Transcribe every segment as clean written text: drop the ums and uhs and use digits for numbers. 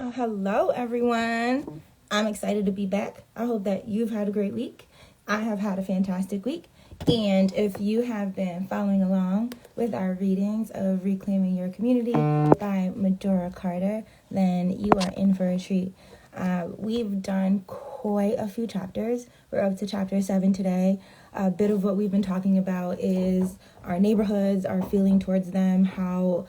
Hello, everyone. I'm excited to be back. I hope that you've had a great week. I have had a fantastic week. And if you have been following along with our readings of Reclaiming Your Community by Medora Carter, then you are in for a treat. We've done quite a few chapters. We're up to chapter 7 today. A bit of what we've been talking about is our neighborhoods, our feeling towards them, how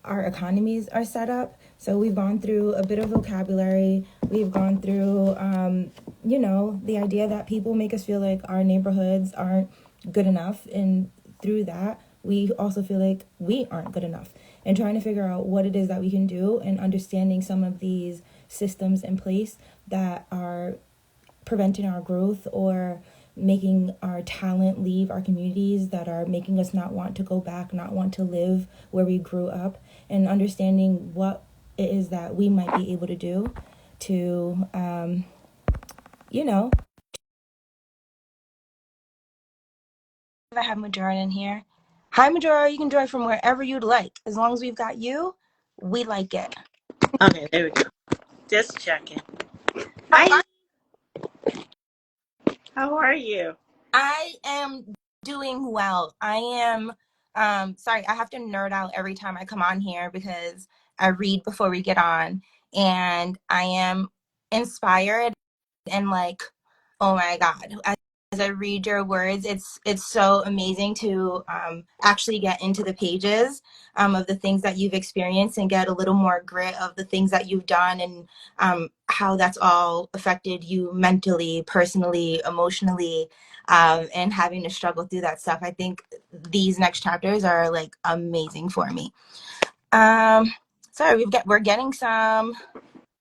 our economies are set up. So we've gone through a bit of vocabulary. We've gone through, the idea that people make us feel like our neighborhoods aren't good enough. And through that, we also feel like we aren't good enough. And trying to figure out what it is that we can do and understanding some of these systems in place that are preventing our growth or making our talent leave our communities, that are making us not want to go back, not want to live where we grew up, and understanding what it is that we might be able to do to, you know. I have Majora in here. Hi, Majora. You can join from wherever you'd like. As long as we've got you, we like it. Okay, there we go. Just checking. Hi. How are you? I am doing well. I am sorry, I have to nerd out every time I come on here because I read before we get on, and I am inspired and like, oh my God. As I read your words, it's so amazing to actually get into the pages of the things that you've experienced and get a little more grit of the things that you've done, and how that's all affected you mentally, personally, emotionally, and having to struggle through that stuff. I think these next chapters are like amazing for me. Um, Sorry, we're getting some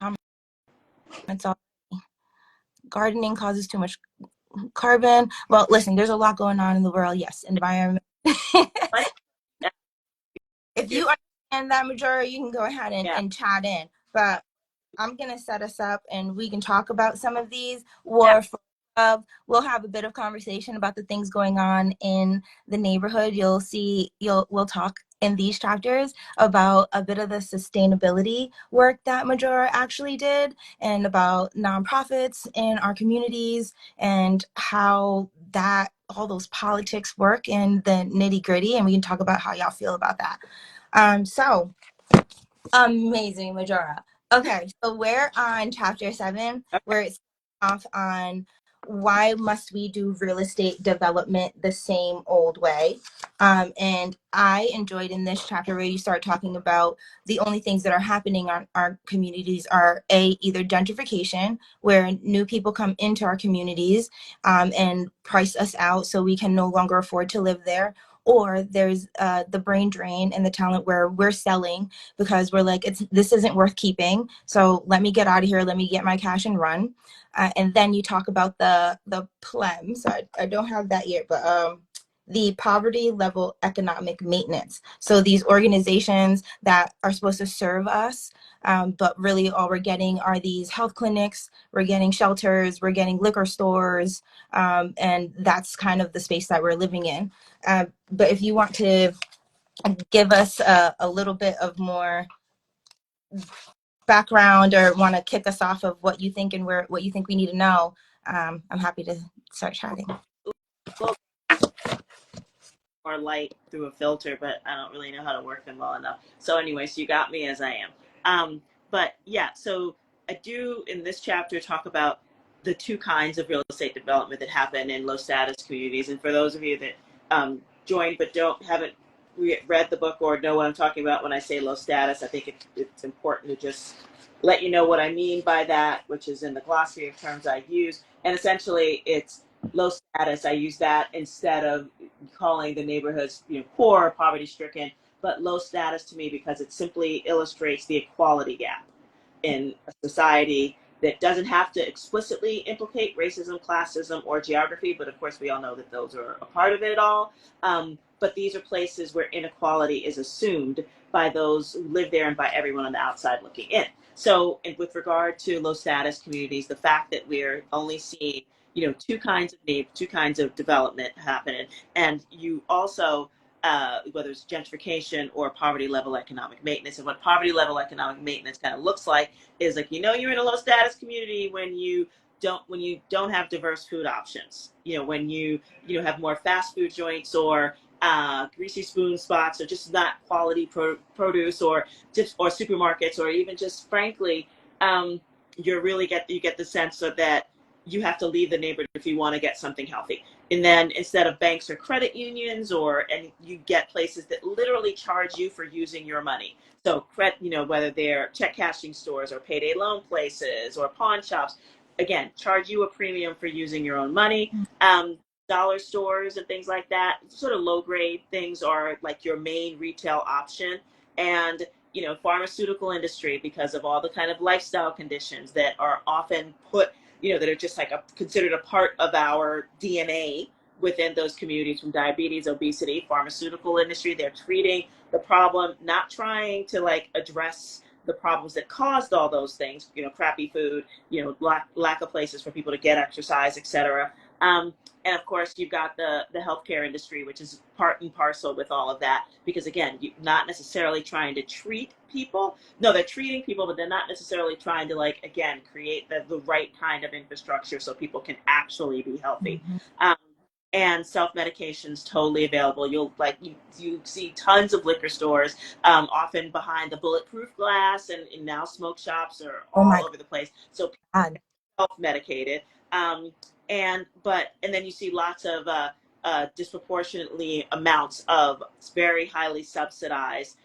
comments. All gardening causes too much carbon. Well, listen, there's a lot going on in the world. Yes, environment. What? If you understand that, majority, you can go ahead Yeah. and chat in. But I'm gonna set us up, and we can talk about some of these. Yeah. Or we'll have a bit of conversation about the things going on in the neighborhood. We'll talk in these chapters about a bit of the sustainability work that Majora actually did, and about nonprofits in our communities, and how that all those politics work and the nitty gritty. And we can talk about how y'all feel about that. So amazing, Majora. Okay, so we're on chapter 7, where it's off on why must we do real estate development the same old way. And I enjoyed in this chapter where you start talking about the only things that are happening on our communities are either gentrification, where new people come into our communities and price us out so we can no longer afford to live there, or there's the brain drain and the talent where we're selling because we're like, this isn't worth keeping, so let me get out of here, let me get my cash and run. And then you talk about the plem, so I don't have that yet, but the poverty level economic maintenance. So these organizations that are supposed to serve us, but really all we're getting are these health clinics, we're getting shelters, we're getting liquor stores, and that's kind of the space that we're living in. But if you want to give us a little bit of more background, or want to kick us off of what you think and what you think we need to know, I'm happy to start chatting. Or light through a filter, but I don't really know how to work them well enough. So, anyways, you got me as I am. But yeah, so I do in this chapter talk about the two kinds of real estate development that happen in low status communities. And for those of you that joined but haven't read the book or know what I'm talking about when I say low status, I think it's important to just let you know what I mean by that, which is in the glossary of terms I use. And essentially, it's low status. I use that instead of calling the neighborhoods poor or poverty stricken, but low status to me because it simply illustrates the equality gap in a society that doesn't have to explicitly implicate racism, classism, or geography, but of course we all know that those are a part of it all. But these are places where inequality is assumed by those who live there and by everyone on the outside looking in. So, and with regard to low status communities, the fact that we're only seeing two kinds of development happening, and you also whether it's gentrification or poverty level economic maintenance. And what poverty level economic maintenance kind of looks like is like, you're in a low status community when you don't have diverse food options, when have more fast food joints or greasy spoon spots, or just not quality produce, or supermarkets, or even just frankly, you get the sense of that you have to leave the neighborhood if you want to get something healthy. And then instead of banks or credit unions, and you get places that literally charge you for using your money. So, whether they're check cashing stores or payday loan places or pawn shops, again, charge you a premium for using your own money. Dollar stores and things like that, sort of low grade things, are like your main retail option. And pharmaceutical industry, because of all the kind of lifestyle conditions that are often put, that are just like considered a part of our DNA within those communities, from diabetes, obesity, pharmaceutical industry. They're treating the problem, not trying to like address the problems that caused all those things, crappy food, lack of places for people to get exercise, etc. And of course, you've got the healthcare industry, which is part and parcel with all of that. Because again, you're not necessarily trying to treat people. No, they're treating people, but they're not necessarily trying to, like, again, create the right kind of infrastructure so people can actually be healthy. Mm-hmm. And self-medication's totally available. You see tons of liquor stores, often behind the bulletproof glass, and now smoke shops are Oh all my over the place. So God. self-medicated. And then you see lots of disproportionately amounts of very highly subsidized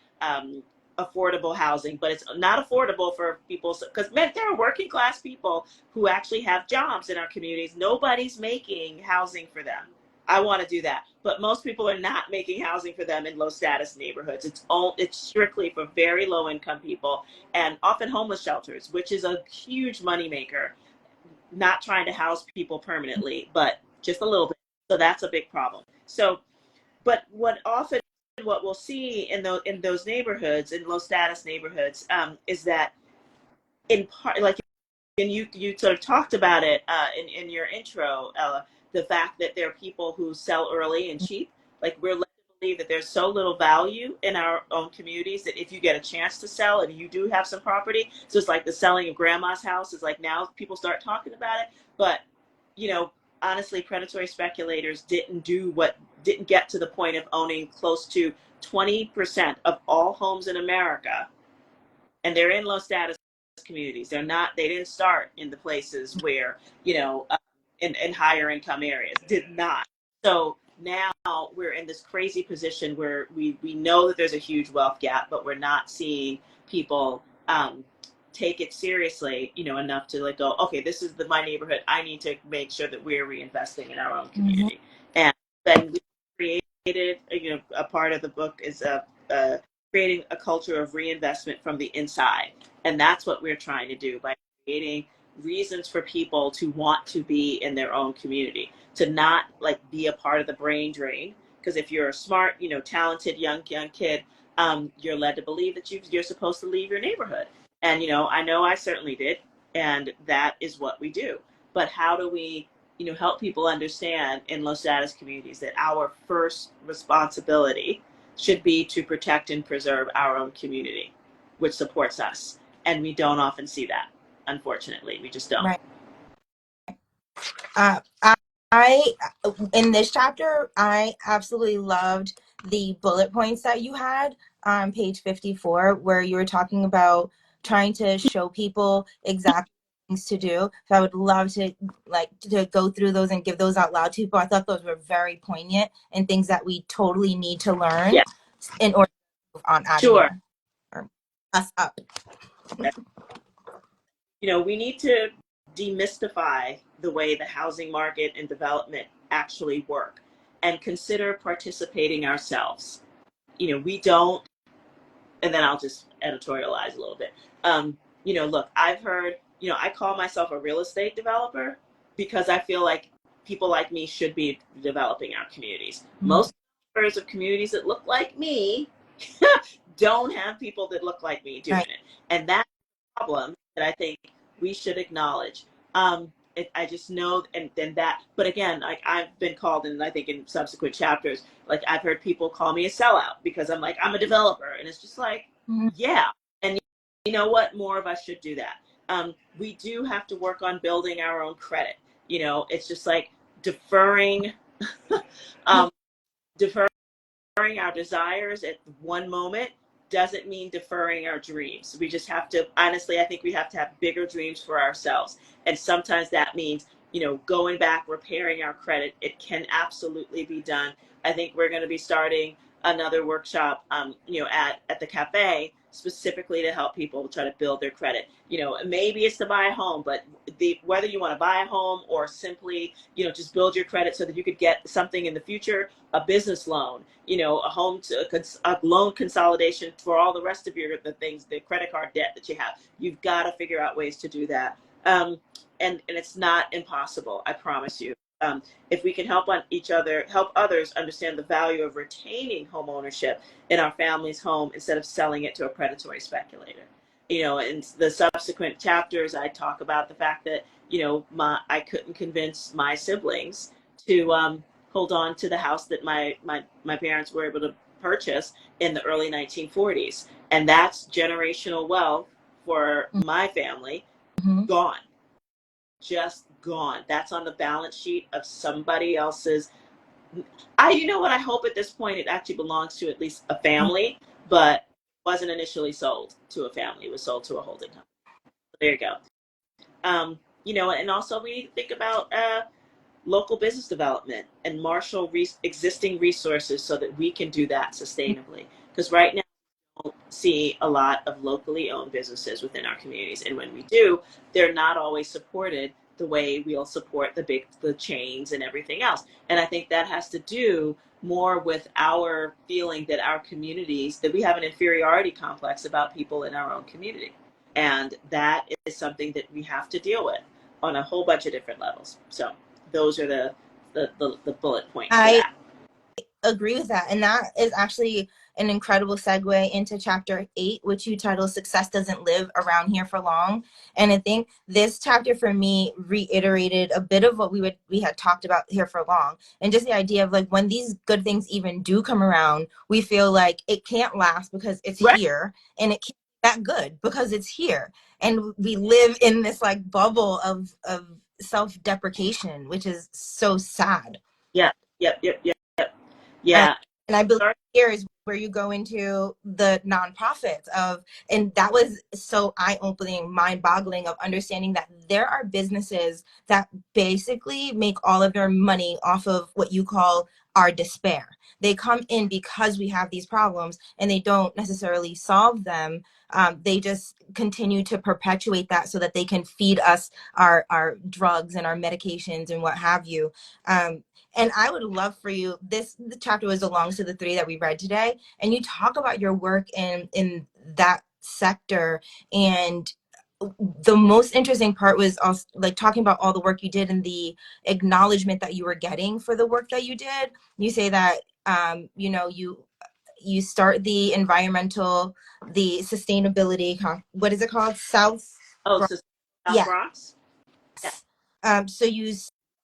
affordable housing, but it's not affordable for people, because there are working class people who actually have jobs in our communities. Nobody's making housing for them. I want to do that, but most people are not making housing for them in low status neighborhoods. It's strictly for very low income people, and often homeless shelters, which is a huge moneymaker. Not trying to house people permanently, but just a little bit. So that's a big problem. So, but what we'll see in those neighborhoods, in low status neighborhoods, is that, in part, like, and you sort of talked about it in your intro, Ella, the fact that there are people who sell early and cheap. Like, we're led to believe that there's so little value in our own communities that if you get a chance to sell and you do have some property, so it's like the selling of grandma's house is like, now people start talking about it. But honestly, predatory speculators didn't get to the point of owning close to 20% of all homes in America, and they're in low status communities. They didn't start in the places where, in higher income areas, did not. So now we're in this crazy position where we know that there's a huge wealth gap, but we're not seeing people take it seriously, enough to, like, go, okay, this is my neighborhood. I need to make sure that we're reinvesting in our own Mm-hmm. community. And then we created, a part of the book is creating a culture of reinvestment from the inside. And that's what we're trying to do by creating reasons for people to want to be in their own community, to not like be a part of the brain drain. Because if you're a smart, talented young kid, you're led to believe that you're supposed to leave your neighborhood. And I know I certainly did, and that is what we do. But how do we, help people understand in low status communities that our first responsibility should be to protect and preserve our own community, which supports us. And we don't often see that, unfortunately. We just don't. Right. Uh, I in this chapter, I absolutely loved the bullet points that you had on page 54, where you were talking about trying to show people exactly things to do. So I would love to go through those and give those out loud to people. I thought those were very poignant and things that we totally need to learn Yeah, in order to move on out of sure. here or us up. We need to demystify the way the housing market and development actually work and consider participating ourselves. We don't, and then I'll just editorialize a little bit. Look, I've heard, I call myself a real estate developer because I feel like people like me should be developing our communities. Mm-hmm. Most developers of communities that look like me don't have people that look like me doing Right. it. And that's a problem that I think we should acknowledge. I just know, and then that. But again, like I've been called, and I think in subsequent chapters, like I've heard people call me a sellout because I'm like I'm a developer, and it's just like, Mhm. yeah, and you know what? More of us should do that. We do have to work on building our own credit. It's just like deferring, um, deferring our desires at one moment doesn't mean deferring our dreams. We just have to, honestly, I think we have to have bigger dreams for ourselves. And sometimes that means, going back, repairing our credit. It can absolutely be done. I think we're going to be starting another workshop, at the cafe specifically to help people try to build their credit. Maybe it's to buy a home, but whether you want to buy a home or simply, just build your credit so that you could get something in the future, a business loan, a home to a loan consolidation for all the rest of the things, the credit card debt that you have. You've got to figure out ways to do that. And it's not impossible, I promise you. If we can help others understand the value of retaining home ownership in our family's home instead of selling it to a predatory speculator. In the subsequent chapters, I talk about the fact that, I couldn't convince my siblings to hold on to the house that my parents were able to purchase in the early 1940s. And that's generational wealth for my family Mhm. gone, just gone. That's on the balance sheet of somebody else's. You know what? I hope at this point it actually belongs to at least a family, but wasn't initially sold to a family. It was sold to a holding company. There you go. And also we need to think about local business development and marshal existing resources so that we can do that sustainably. Because right now, we don't see a lot of locally owned businesses within our communities, and when we do, they're not always supported the way we'll support the chains and everything else. And I think that has to do more with our feeling that that we have an inferiority complex about people in our own community, and that is something that we have to deal with on a whole bunch of different levels. So those are the bullet points for I that. agree with that. And that is actually an incredible segue into chapter 8, which you title Success Doesn't Live Around Here for Long. And I think this chapter for me reiterated a bit of what we had talked about here for long. And just the idea of like when these good things even do come around, we feel like it can't last because it's Right? here, and it can't be that good because it's here. And we live in this like bubble of self-deprecation, which is so sad. Yeah. Yep. Yep. Yep. Yep. Um, Yeah. and I believe Sorry. here is where you go into the nonprofits and that was so eye-opening, mind-boggling of understanding that there are businesses that basically make all of their money off of what you call our despair. They come in because we have these problems and they don't necessarily solve them. They just continue to perpetuate that so that they can feed us our drugs and our medications and what have you. And I would love for you, the chapter was belongs to the 3 that we read today, and you talk about your work in that sector. And the most interesting part was also like talking about all the work you did and the acknowledgement that you were getting for the work that you did. You say that you start the sustainability, what is it called? South Oh, Bronx. so South Yeah. Bronx. Yeah. So you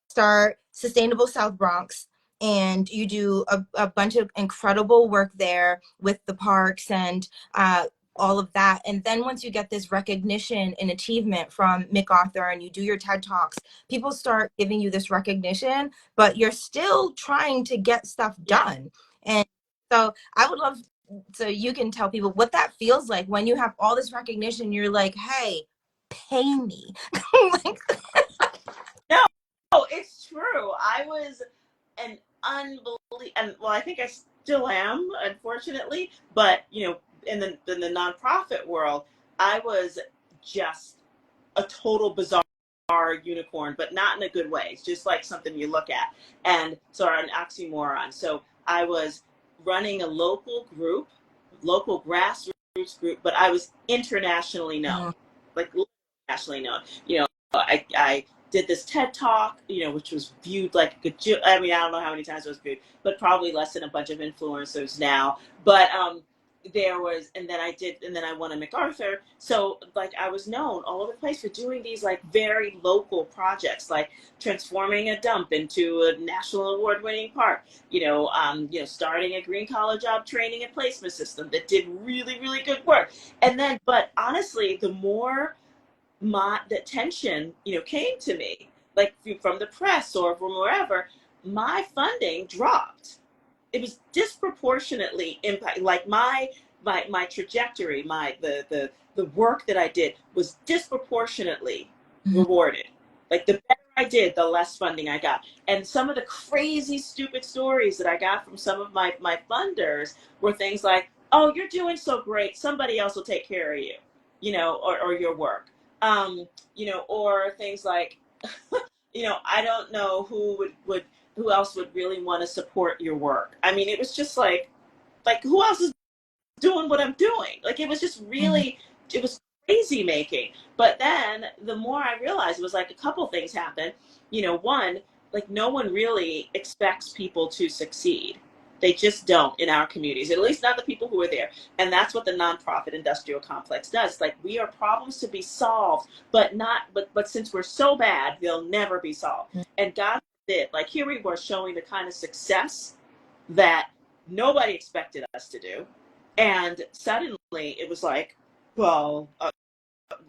start Sustainable South Bronx, and you do a bunch of incredible work there with the parks and all of that. And then once you get this recognition and achievement from MacArthur and you do your TED Talks, people start giving you this recognition, but you're still trying to get stuff Yeah. done. And so I would love, so you can tell people what that feels like when you have all this recognition. You're like, hey, pay me. Like, No, it's true. I was an unbelievable, and well, I think I still am, unfortunately. But in the nonprofit world, I was just a total bizarre unicorn, but not in a good way. It's just like something you look at, and so an oxymoron. So I was running a local grassroots group, but I was internationally known, like nationally known. I did this TED talk, which was viewed like I mean, I don't know how many times it was viewed, but probably less than a bunch of influencers now. But there was, and then I did, and then I won a MacArthur. So like I was known all over the place for doing these like very local projects, like transforming a dump into a national award winning park. Starting a green collar job training and placement system that did really really good work. And then, but honestly, the more my the attention came to me, like from the press or from wherever, my funding dropped. It was disproportionately impact, like my trajectory, the work that I did was disproportionately Mhm. rewarded. Like the better I did, the less funding I got. And some of the crazy stupid stories that I got from some of my funders were things like, oh, you're doing so great, somebody else will take care of you, or your work. Or things like, I don't know who else would really want to support your work. I mean, it was just like who else is doing what I'm doing? Like it was just Mhm. really, it was crazy making. But then the more I realized, it was like a couple things happened. One, like no one really expects people to succeed. They just don't in our communities, at least not the people who are there. And that's what the nonprofit industrial complex does. Like we are problems to be solved, but not, but since we're so bad, they'll never be solved. And God did. Like here we were showing the kind of success that nobody expected us to do. And suddenly it was like, well,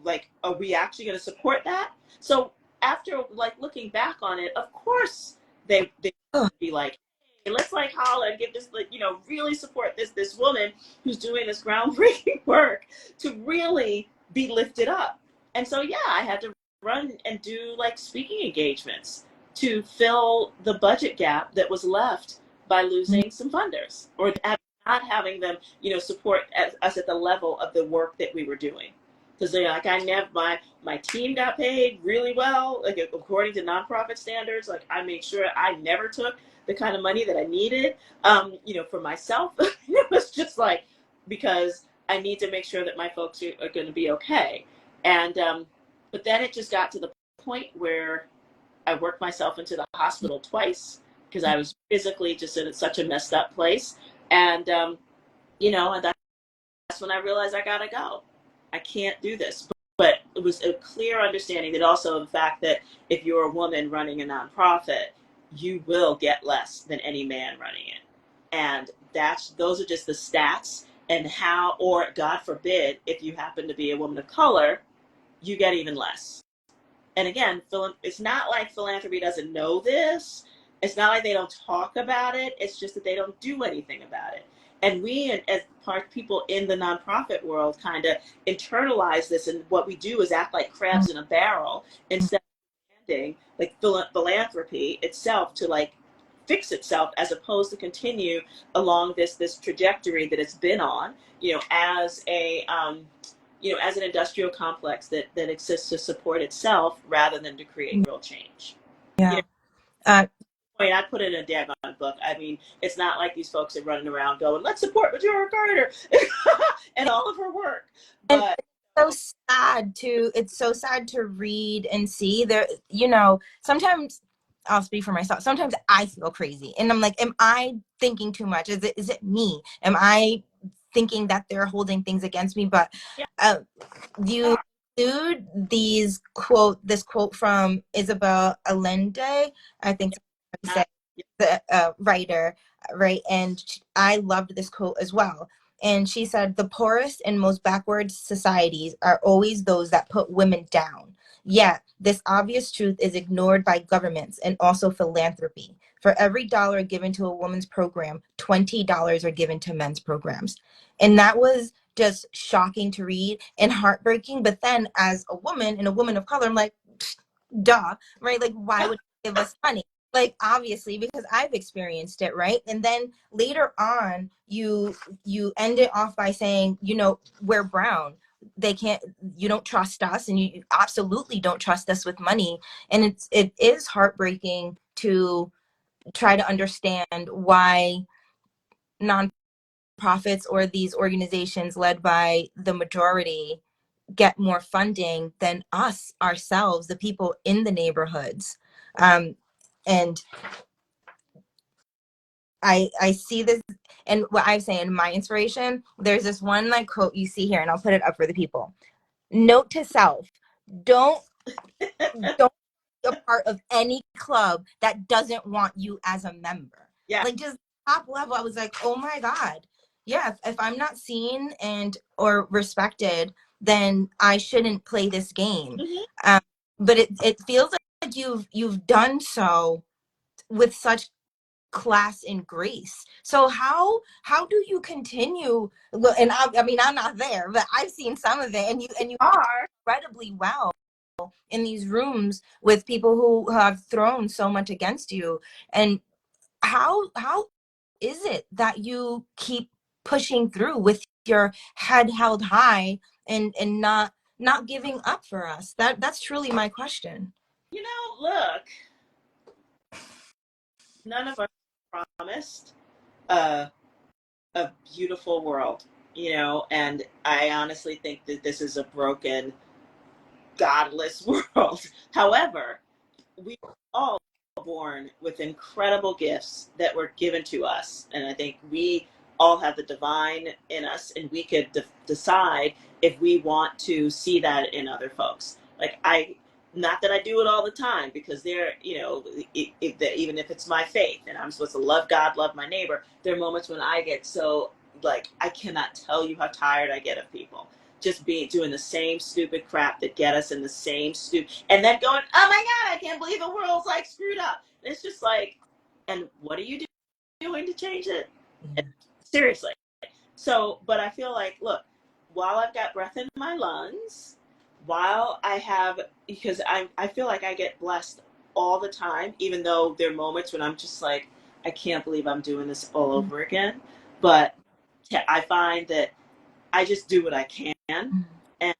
like, are we actually going to support that? So after like looking back on it, of course they Oh, be like, hey, let's like holler and give this, like, really support this woman who's doing this groundbreaking work to really be lifted up. And so yeah, I had to run and do like speaking engagements to fill the budget gap that was left by mhm. losing some funders or not having them, support us at the level of the work that we were doing. Because they're like, I never, my team got paid really well, like according to nonprofit standards. Like I made sure I never took the kind of money that I needed, for myself. It was just like, because I need to make sure that my folks are going to be okay. And but then it just got to the point where I worked myself into the hospital twice because I was physically just in such a messed up place. And and that's when I realized I gotta go. I can't do this. But it was a clear understanding that also the fact that if you're a woman running a nonprofit, you will get less than any man running it. And those are just the stats. And how, or God forbid, if you happen to be a woman of color, you get even less. And again, it's not like philanthropy doesn't know this. It's not like they don't talk about it. It's just that they don't do anything about it. And we, as part people in the nonprofit world, kind of internalize this, and what we do is act like crabs in a barrel instead of demanding like philanthropy itself to like fix itself, as opposed to continue along this trajectory that it's been on, as an industrial complex that exists to support itself rather than to create real change. You know, Yeah. Uh, I mean, I put it in a daggone book. I mean, it's not like these folks are running around going, "Let's support Majora Carter" and all of her work. and But so sad to it's so sad to read and see there, sometimes I'll speak for myself. Sometimes I feel crazy and I'm like, am I thinking too much? Is it me? Am I thinking that they're holding things against me? But yeah, uh, you include this quote from Isabel Allende, I think to say, yeah, the writer, right? And I loved this quote as well. And she said, the poorest and most backward societies are always those that put women down. Yet, this obvious truth is ignored by governments and also philanthropy. For every dollar given to a woman's program, $20 are given to men's programs. And that was just shocking to read and heartbreaking. But then, as a woman and a woman of color, I'm like, duh, right? Like, why would you give us money? Like, obviously, because I've experienced it, right? And then later on, you end it off by saying, we're brown. They can't. You don't trust us, and you absolutely don't trust us with money. And it is heartbreaking to try to understand why nonprofits or these organizations led by the majority get more funding than us ourselves, the people in the neighborhoods. And I see this, and what I'm saying, my inspiration, there's this one like quote you see here, and I'll put it up for the people. Note to self: don't don't be a part of any club that doesn't want you as a member. Yeah. Like, just top level, I was like, oh my God. Yeah, if I'm not seen and or respected, then I shouldn't play this game. Mm-hmm. Um, but it feels like you've done so with such class and grace. So how do you continue? And I mean, I'm not there, but I've seen some of it, and you Are. incredibly well in these rooms with people who have thrown so much against you. And how is it that you keep pushing through with your head held high and not giving up for us? That's truly my question. Look, none of us promised a, a beautiful world, and I honestly think that this is a broken, godless world. However, we all born with incredible gifts that were given to us, and I think we all have the divine in us, and we could decide if we want to see that in other folks. Like, not that I do it all the time, because there, even if it's my faith and I'm supposed to love God, love my neighbor, there are moments when I get so, like, I cannot tell you how tired I get of people just doing the same stupid crap that get us in the same stupid, and then going, oh my God, I can't believe the world's like screwed up. And it's just like, and what are you doing to change it? And seriously. So, but I feel like, look, while I've got breath in my lungs, while I have, because I feel like I get blessed all the time, even though there are moments when I'm just like, I can't believe I'm doing this all over again. But I find that I just do what I can, and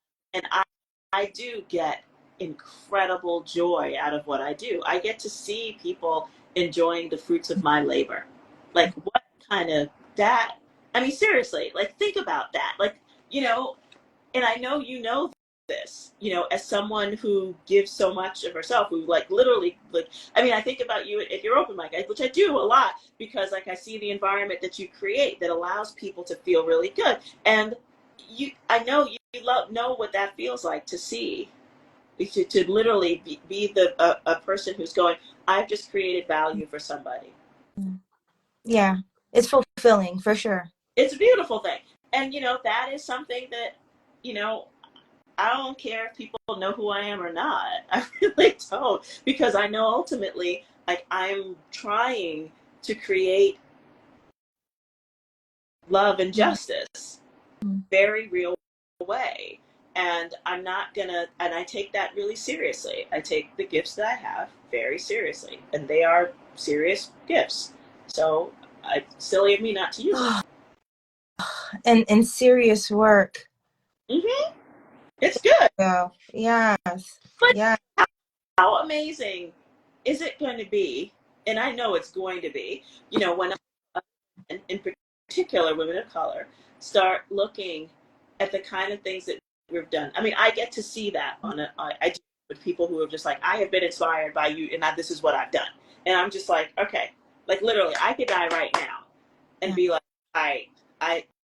I do get incredible joy out of what I do. I get to see people enjoying the fruits of my labor. Like, what kind of that? I mean, seriously, like, think about that. Like, you know, and I know this, as someone who gives so much of herself, who, like, literally, like, I mean, I think about you at your open mic, which I do a lot, because, like, I see the environment that you create that allows people to feel really good. And I know you know what that feels like, to see, to literally be a person who's going, I've just created value for somebody. Yeah, it's fulfilling for sure. It's a beautiful thing. And, that is something that, you know, I don't care if people know who I am or not. I really don't, because I know ultimately, like, I'm trying to create love and justice very real way. And I'm not gonna, and I take that really seriously. I take the gifts that I have very seriously, and they are serious gifts. So silly of me not to use them. And serious work. Mm-hmm. It's good. So yes, But yeah. how amazing is it going to be? And I know it's going to be, when in particular women of color start looking at the kind of things that we've done. I mean, I get to see that I do, with people who are just like, I have been inspired by you, and this is what I've done. And I'm just like, okay, like, literally, I could die right now and be like, I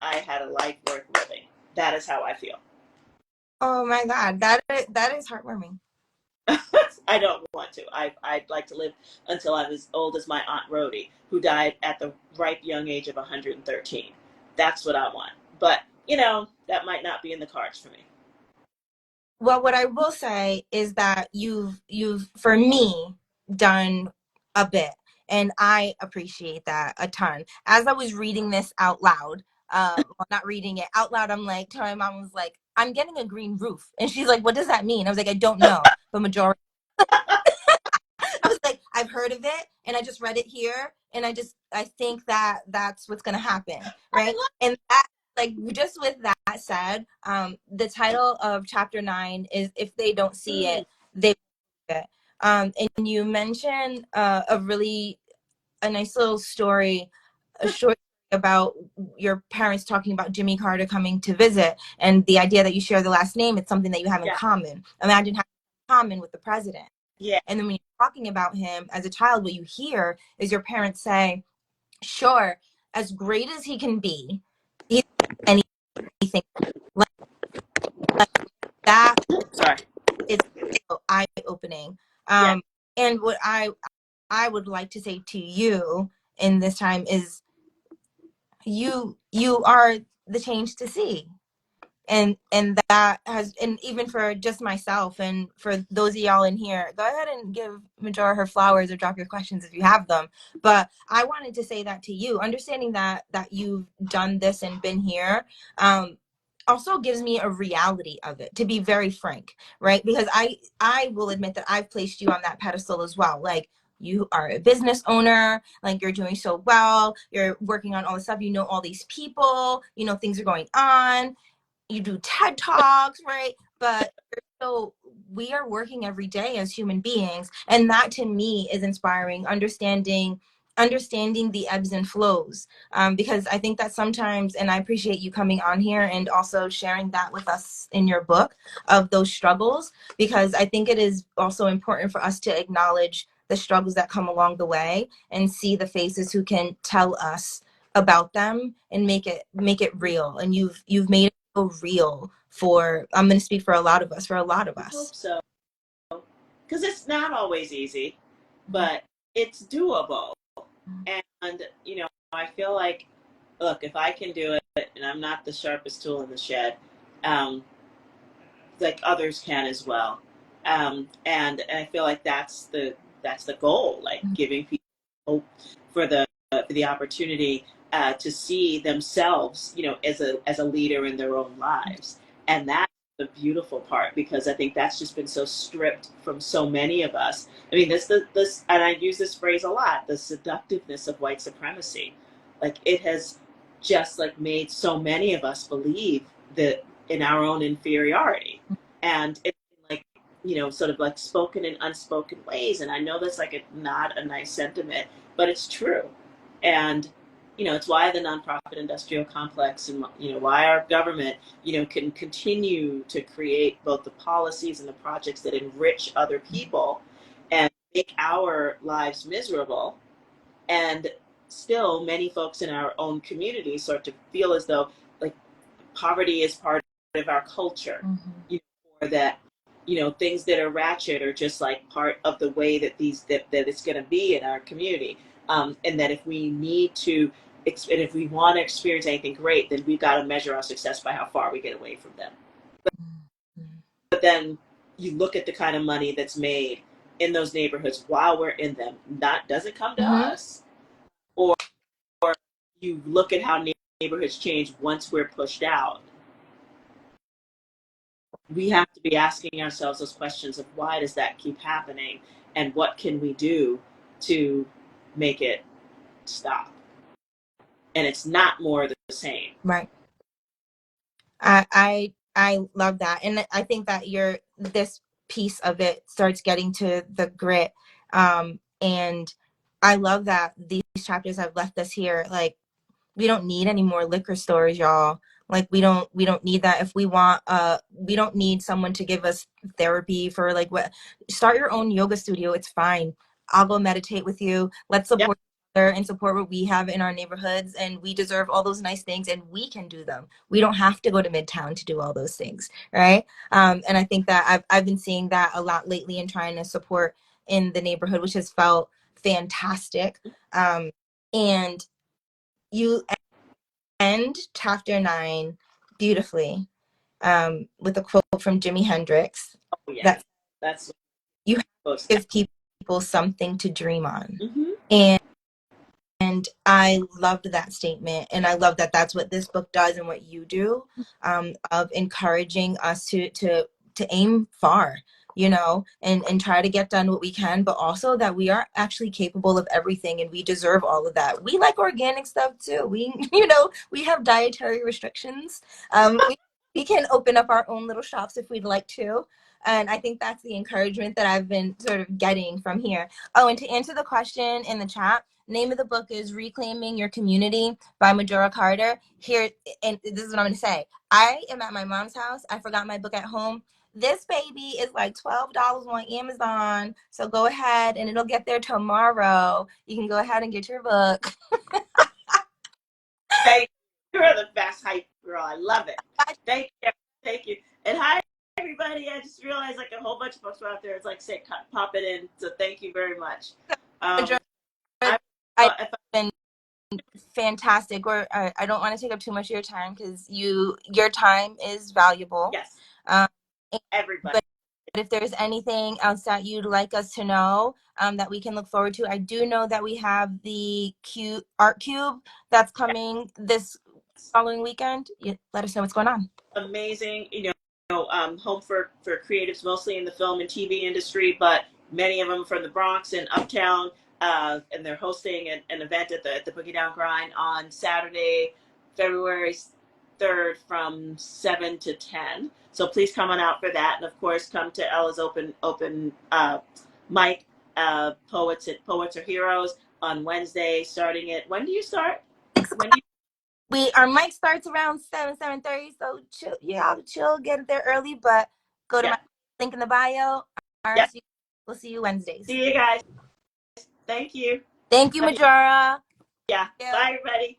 had a life worth living. That is how I feel. Oh my God, that is heartwarming. I don't want to. I'd like to live until I'm as old as my Aunt Rhodey, who died at the ripe young age of 113. That's what I want. But, that might not be in the cards for me. Well, what I will say is that you've for me done a bit, and I appreciate that a ton. As I was reading this out loud, well, not reading it out loud, I'm like, my mom was like, I'm getting a green roof, and she's like, what does that mean? I was like, I don't know, but majority. I was like, I've heard of it, and I just read it here, and I think that that's what's gonna happen, right? And that, like, just with that said, the title of chapter 9 is "If They Don't See Mm, It, They Won't Get It." And you mentioned a nice little story, a short about your parents talking about Jimmy Carter coming to visit, and the idea that you share the last name. It's something that you have in yeah, common. Imagine having in common with the president. yeah, And then when you're talking about him as a child, what you hear is your parents say, sure, as great as he can be, he's anything like, like that Sorry. is eye opening. Yeah. And what I would like to say to you in this time is you are the change to see. And that has, and even for just myself and for those of y'all in here, go ahead and give Majora her flowers or drop your questions if you have them. But I wanted to say that to you, understanding that you've done this and been here, also gives me a reality of it, to be very frank, right? Because I will admit that I've placed you on that pedestal as well. Like, you are a business owner, like you're doing so well, you're working on all this stuff, you know all these people, you know things are going on, you do TED Talks, right? But so we are working every day as human beings, and that to me is inspiring. Understanding the ebbs and flows, because I think that sometimes, and I appreciate you coming on here and also sharing that with us in your book of those struggles, because I think it is also important for us to acknowledge the struggles that come along the way and see the faces who can tell us about them and make it real. And you've made real for, I'm going to speak for a lot of us, I hope so, because it's not always easy, Mhm. but it's doable. And I feel like, look, if I can do it, and I'm not the sharpest tool in the shed, um, like others can as well. And I feel like that's the goal, like giving people hope for the opportunity to see themselves, as a leader in their own lives, and that's the beautiful part, because I think that's just been so stripped from so many of us. I mean, this, and I use this phrase a lot: the seductiveness of white supremacy. Like, it has just like made so many of us believe that in our own inferiority, and it's like, sort of like spoken in unspoken ways. And I know that's like not a nice sentiment, but it's true. And it's why the nonprofit industrial complex, and why our government can continue to create both the policies and the projects that enrich other people and make our lives miserable. And still, many folks in our own community start to feel as though, like, poverty is part of our culture, or that things that are ratchet are just like part of the way that it's going to be in our community, and that if we need to, and if we want to experience anything great, then we've got to measure our success by how far we get away from them. But then you look at the kind of money that's made in those neighborhoods while we're in them, not doesn't come to Mm-hmm. us. Or you look at how neighborhoods change once we're pushed out. We have to be asking ourselves those questions of why does that keep happening, and what can we do to make it stop. And it's not more of the same. Right. I love that, and I think that this piece of it starts getting to the grit, and I love that these chapters have left us here. Like, we don't need any more liquor stores, y'all. Like, we don't need that. If we want, we don't need someone to give us therapy for, like, what, start your own yoga studio. It's fine. I'll go meditate with you. Let's Yep. support each other and support what we have in our neighborhoods, and we deserve all those nice things, and we can do them. We don't have to go to Midtown to do all those things, right? And I think that I've been seeing that a lot lately and trying to support in the neighborhood, which has felt fantastic. And you end chapter 9 beautifully, with a quote from Jimi Hendrix Oh yeah, that that's you have close. to give people something to dream on. Mm-hmm. And I loved that statement. And I love that that's what this book does and what you do, of encouraging us to aim far, and try to get done what we can, but also that we are actually capable of everything and we deserve all of that. We like organic stuff too. We have dietary restrictions. We can open up our own little shops if we'd like to. And I think that's the encouragement that I've been sort of getting from here. Oh, and to answer the question in the chat, name of the book is Reclaiming Your Community by Majora Carter. Here, and this is what I'm going to say. I am at my mom's house. I forgot my book at home. this baby is like $12 on Amazon. So go ahead and it'll get there tomorrow. You can go ahead and get your book. Thank you. You're the best hype girl. I love it. Thank you. Thank you. And hi, everybody. I just realized like a whole bunch of folks were out there. It's like, say, pop it in. So thank you very much. I, I've if I, been fantastic. Or I don't want to take up too much of your time because your time is valuable. yes, Um, everybody. but if there's anything else that you'd like us to know that we can look forward to, I do know that we have the art cube that's coming this following weekend. Let us know what's going on. Amazing, home for creatives mostly in the film and TV industry, but many of them from the Bronx and Uptown. And they're hosting an event at the Boogie Down Grind on Saturday, February 3rd from 7 to 10. So please come on out for that. And of course, come to Ella's open mic, Poets Are Heroes on Wednesday, starting at, when do you start? When do you? Our mic starts around 7:30. So chill, yeah, chill, get there early, but go to Yeah. my link in the bio. Yeah. We'll see you Wednesdays. See you guys. Thank you. Thank you, Love you. Majora. Yeah. Yeah. Bye, everybody.